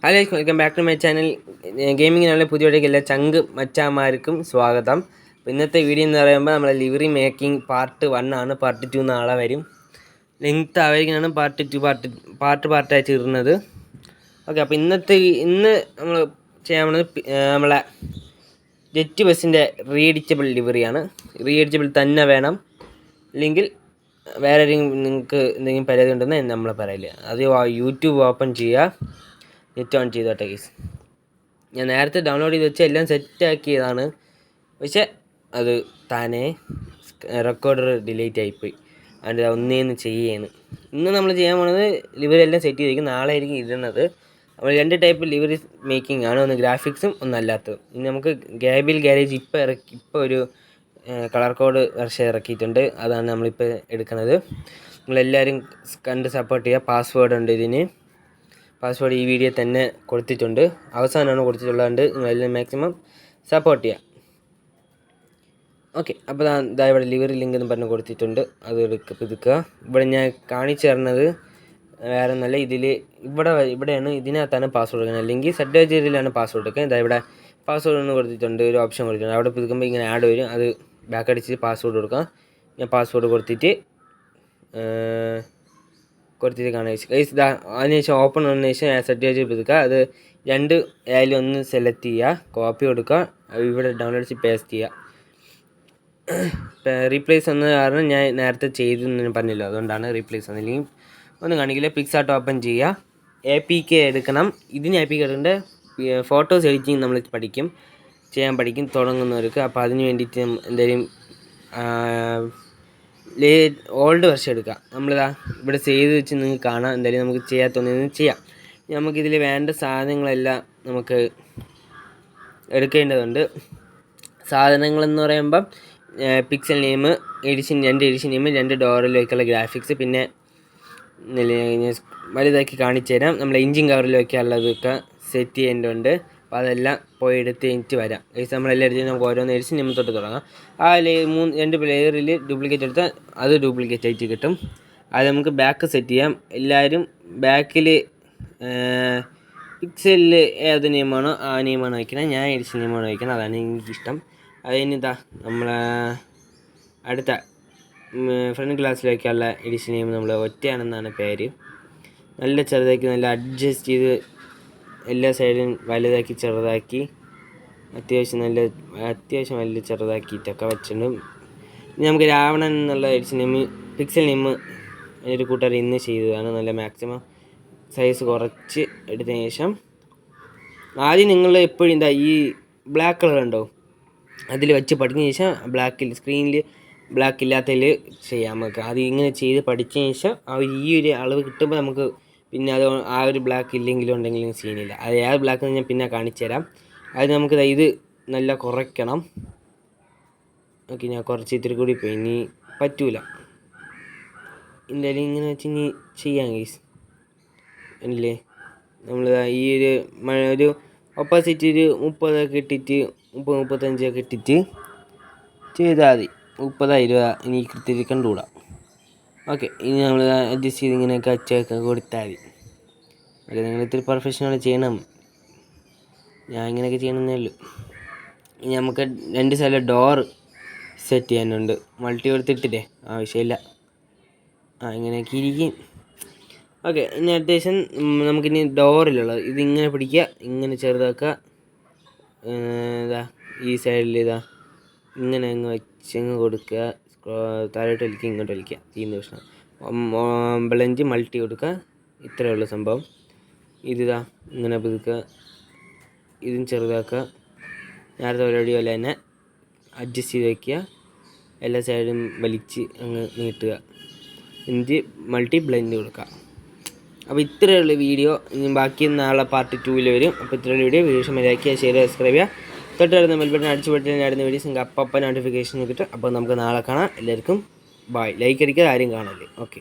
Hello welcome back to my channel. ഗെയിമിങ്ങിനുള്ള പുതിയ വീഡിയോയ്ക്ക് എല്ലാ ചങ്ക് മച്ചാന്മാർക്കും സ്വാഗതം. ഇന്നത്തെ വീഡിയോ എന്ന് പറയുമ്പോൾ നമ്മളെ ലിവറി മേക്കിംഗ് പാർട്ട് 1 ആണ്. പാർട്ട് 2 നാളെ വരും. ലെങ്ത് ആയിരിക്കുന്നതാണ് പാർട്ടായിട്ട് ഇടുന്നത്. ഓക്കെ, അപ്പോൾ ഇന്ന് നമ്മൾ ചെയ്യാൻ പോകുന്നത് നമ്മളെ ജെറ്റ് ബസ്സിൻ്റെ റീഎഡിറ്റബിൾ ലിവറിയാണ്. റീഎഡിറ്റബിൾ തന്നെ വേണം, ഇല്ലെങ്കിൽ വേറെ നിങ്ങൾക്ക് എന്തെങ്കിലും പരാതി ഉണ്ടെന്ന് നമ്മളെ പറയില്ല. അത് യൂട്യൂബ് ഓപ്പൺ ചെയ്യുക, നെറ്റ് ഓൺ ചെയ്തോട്ടെ ഗൈസ്. ഞാൻ നേരത്തെ ഡൗൺലോഡ് ചെയ്ത് വെച്ച് എല്ലാം സെറ്റാക്കിയതാണ്, പക്ഷേ അത് താനേ റെക്കോർഡർ ഡിലീറ്റ് ആയിപ്പോയി. അതിൻ്റെ ഒന്നേന്ന് ചെയ്യുകയാണ്. ഇന്ന് നമ്മൾ ചെയ്യാൻ പോകുന്നത് ലിവറി എല്ലാം സെറ്റ് ചെയ്തിരിക്കും. നാളെ ആയിരിക്കും ഇടുന്നത്. നമ്മൾ 2 ടൈപ്പ് ലിവറി മേക്കിംഗ് ആണ്, ഒന്ന് ഗ്രാഫിക്സും ഒന്ന് അല്ലാത്തതും. ഇനി നമുക്ക് ഗാബിൽ ഗാരേജ് ഇപ്പോൾ ഒരു കളർ കോഡ് വെർഷൻ ഇറക്കിയിട്ടുണ്ട്. അതാണ് നമ്മളിപ്പോൾ എടുക്കുന്നത്. നിങ്ങളെല്ലാവരും കണ്ട് സപ്പോർട്ട് ചെയ്യുക. പാസ്വേഡ് ഉണ്ട് ഇതിന്. പാസ്വേഡ് ഈ വീഡിയോ തന്നെ കൊടുത്തിട്ടുണ്ട്, അവസാനമാണ് കൊടുത്തിട്ടുള്ളതുകൊണ്ട് നിങ്ങളെല്ലാം മാക്സിമം സപ്പോർട്ട് ചെയ്യുക. ഓക്കെ, അപ്പോൾ ഇതാ ഇവിടെ ലിവറി ലിങ്ക് എന്ന് പറഞ്ഞ് കൊടുത്തിട്ടുണ്ട്. അത് പുതുക്കുക. ഇവിടെ ഞാൻ കാണിച്ചു തരുന്നത് വേറെ ഒന്നല്ല, ഇവിടെയാണ്, ഇതിനകത്താണ് പാസ്വേഡ് കൊടുക്കുന്നത്. അല്ലെങ്കിൽ സർട്ടിഫിക്കറ്റിലാണ് പാസ്വേഡ് എടുക്കുക. ഇതാ ഇവിടെ പാസ്വേഡ് ഒന്ന് കൊടുത്തിട്ടുണ്ട്, ഒരു ഓപ്ഷൻ കൊടുത്തിട്ടുണ്ട്. അവിടെ പുതുക്കുമ്പോൾ ഇങ്ങനെ ആഡ് വരും. അത് ബാക്ക് അടിച്ച് പാസ്വേഡ് കൊടുക്കാം. ഞാൻ പാസ്വേഡ് കൊടുത്തിട്ട് കാണാൻ ഇതാ. അതിനുശേഷം ഓപ്പൺ വന്നതിന് ശേഷം സർട്ടിഫിക്കറ്റ് പുതുക്കുക. അത് 2 ആയാലും ഒന്ന് സെലക്ട് ചെയ്യുക, കോപ്പി കൊടുക്കുക, ഇവിടെ ഡൗൺലോഡ് പേസ്റ്റ് ചെയ്യുക. റീപ്ലേസ് വന്ന കാരണം ഞാൻ നേരത്തെ ചെയ്തു എന്ന് പറഞ്ഞല്ലോ, അതുകൊണ്ടാണ് റീപ്ലേസ് വന്നില്ലെങ്കിൽ ഒന്നും കാണിക്കില്ല. പിക്സാർട്ട് ഓപ്പൺ ചെയ്യുക. APK എടുക്കണം. ഇതിന് APK എടുക്കേണ്ട ഫോട്ടോസ് എഡിറ്റിംഗ് നമ്മൾ ചെയ്യാൻ പഠിക്കും തുടങ്ങുന്നവർക്ക്. അപ്പോൾ അതിന് വേണ്ടിയിട്ട് എന്തെങ്കിലും ഓൾഡ് വെർഷൻ എടുക്കുക. നമ്മളിതാ ഇവിടെ ചെയ്ത് വെച്ച് നിങ്ങൾക്ക് കാണാം. എന്തായാലും നമുക്ക് ചെയ്യാത്തൊന്നും ചെയ്യാം. നമുക്കിതിൽ വേണ്ട സാധനങ്ങളെല്ലാം നമുക്ക് എടുക്കേണ്ടതുണ്ട്. സാധനങ്ങളെന്ന് പറയുമ്പം പിക്സൽ നെയിം, 2 എഡിഷൻ നെയിം, 2 ഡോറിലേക്കുള്ള ഗ്രാഫിക്സ്, പിന്നെ വലുതാക്കി കാണിച്ചു തരാം. നമ്മൾ എഞ്ചിൻ കവറിൽ വയ്ക്കാനുള്ളതൊക്കെ സെറ്റ് ചെയ്യേണ്ടതുണ്ട്. അപ്പോൾ അതെല്ലാം പോയി എടുത്ത് കഴിഞ്ഞിട്ട് വരാം. നമ്മളെല്ലാം എടുത്ത് നമുക്ക് ഓരോന്ന് എഡിഷൻ നെയിം തൊട്ട് തുടങ്ങാം. ആ 2 ലെയറിൽ ഡ്യൂപ്ലിക്കേറ്റ് എടുത്താൽ അത് ഡ്യൂപ്ലിക്കേറ്റ് ആയിട്ട് കിട്ടും. അത് നമുക്ക് ബാക്ക് സെറ്റ് ചെയ്യാം. എല്ലാവരും ബാക്കിൽ പിക്സലിൽ ഏത് നെയിമാണോ ആ നെയിമാണ് വയ്ക്കുന്നത്. ഞാൻ എഡിഷൻ നെയിമാണ് വയ്ക്കുന്നത്, അതാണ് എനിക്കിഷ്ടം. അതിനിതാ നമ്മളെ അടുത്ത ഫ്രണ്ട് ഗ്ലാസ്സിൽ വയ്ക്കാനുള്ള എഡിഷൻ നെയിം നമ്മൾ ഒറ്റയാണെന്നാണ് പേര്. നല്ല ചെറുതാക്കി, നല്ല അഡ്ജസ്റ്റ് ചെയ്ത് എല്ലാ സൈഡും വലുതാക്കി ചെറുതാക്കി അത്യാവശ്യം വലിയ ചെറുതാക്കിയിട്ടൊക്കെ വെച്ചിട്ടുണ്ട്. ഇനി നമുക്ക് രാവണൻ എന്നുള്ള എഡിഷൻ നെയിം, പിക്സൽ നെയിം ഒരു കൂട്ടുകാർ ഇന്ന് ചെയ്തതാണ്. നല്ല മാക്സിമം സൈസ് കുറച്ച് എടുത്തതിന് ശേഷം ആദ്യം നിങ്ങൾ എപ്പോഴും ഈ ബ്ലാക്ക് കളർ ഉണ്ടോ അതിൽ വെച്ച് പഠിച്ചതിന് ശേഷം സ്ക്രീനിൽ ബ്ലാക്ക് ഇല്ലാത്തതിൽ ചെയ്യാം. നമുക്ക് അത് ഇങ്ങനെ ചെയ്ത് പഠിച്ചതിന് ശേഷം ഈ ഒരു അളവ് കിട്ടുമ്പോൾ നമുക്ക് പിന്നെ അത് ആ ഒരു ബ്ലാക്ക് ഇല്ലെങ്കിലും ഉണ്ടെങ്കിലും സീനില്ല. അത് ഏത് ബ്ലാക്ക് ഞാൻ പിന്നെ കാണിച്ചു തരാം. അത് നമുക്ക് ഇത് നല്ല കുറയ്ക്കണം. ഓക്കെ, ഞാൻ കുറച്ച് ഇത്തിരി കൂടി പോയി, ഇനി പറ്റൂല. എന്തായാലും ഇങ്ങനെ വെച്ച് ഇനി ചെയ്യാം ഗൈസ്. അല്ലേ, നമ്മൾ ഈ ഒരു ഓപ്പോസിറ്റ് ഒരു 30 ഇട്ടിട്ട് 30-35 ഇട്ടിട്ട് ചെയ്താൽ മതി. 30-20 ഇനി കൃത്യത്തിൽ കണ്ടുകൂടാ. ഓക്കെ, ഇനി നമ്മൾ അഡ്ജസ്റ്റ് ചെയ്ത് ഇങ്ങനെയൊക്കെ അച്ചൊക്കെ കൊടുത്താൽ മതി. അല്ല, നിങ്ങൾ ഇത്തിരി പ്രൊഫഷണൽ ചെയ്യണം. ഞാൻ ഇങ്ങനെയൊക്കെ ചെയ്യണമെന്നേ ഉള്ളൂ. ഇനി നമുക്ക് 2 സൈഡിൽ ഡോർ സെറ്റ് ചെയ്യാനുണ്ട്. മൾട്ടി കൊടുത്തിട്ടില്ലേ, ആവശ്യമില്ല. ഇങ്ങനെയൊക്കെ ഇരിക്കും. ഓക്കെ, ഇനി അത്യാവശ്യം നമുക്കിനി ഡോറിലുള്ളത് ഇതിങ്ങനെ പിടിക്കുക, ഇങ്ങനെ ചെറുതാക്കുക. ഈ സൈഡിൽ ഇങ്ങനെ അങ്ങ് വെച്ചങ്ങ് കൊടുക്കുക. താഴോട്ട് വലിക്കുക, ഇങ്ങോട്ട് വലിക്കുക. തീർന്ന പ്രശ്നം. ബ്ലഞ്ച് മൾട്ടി കൊടുക്കുക. ഇത്രയേ ഉള്ളൂ സംഭവം. ഇങ്ങനെ പുതുക്കുക, ഇതും ചെറുതാക്കുക. നേരത്തെ പരിപാടി പോലെ തന്നെ അഡ്ജസ്റ്റ് ചെയ്ത് വയ്ക്കുക. എല്ലാ സൈഡും വലിച്ച് അങ്ങ് നീട്ടുക. എന്നിട്ട് മൾട്ടി ബ്ലെൻഡ് കൊടുക്കുക. അപ്പോൾ ഇത്രയുള്ള വീഡിയോ. ഇനി ബാക്കി നാളെ പാർട്ട് 2 വരും. അപ്പോൾ ഇത്രയുള്ള വീഡിയോ ഇഷ്ടമായി ലൈക്ക് ചെയ്യുക, ഷെയർ ചെയ്യുക, സബ്സ്ക്രൈബ് ചെയ്യുക. തൊട്ടടുത്ത ബെൽ ബട്ടൺ അടിച്ചു പൊട്ടിയാൽ അടുത്ത വീഡിയോസ് നിങ്ങൾക്ക് അപ്പം നോട്ടിഫിക്കേഷൻ കിട്ടും. അപ്പോൾ നമുക്ക് നാളെ കാണാം. എല്ലാവർക്കും ബൈ. ലൈക്ക് അടിക്കാതെ ആരും കാണല്ലേ. ഓക്കെ.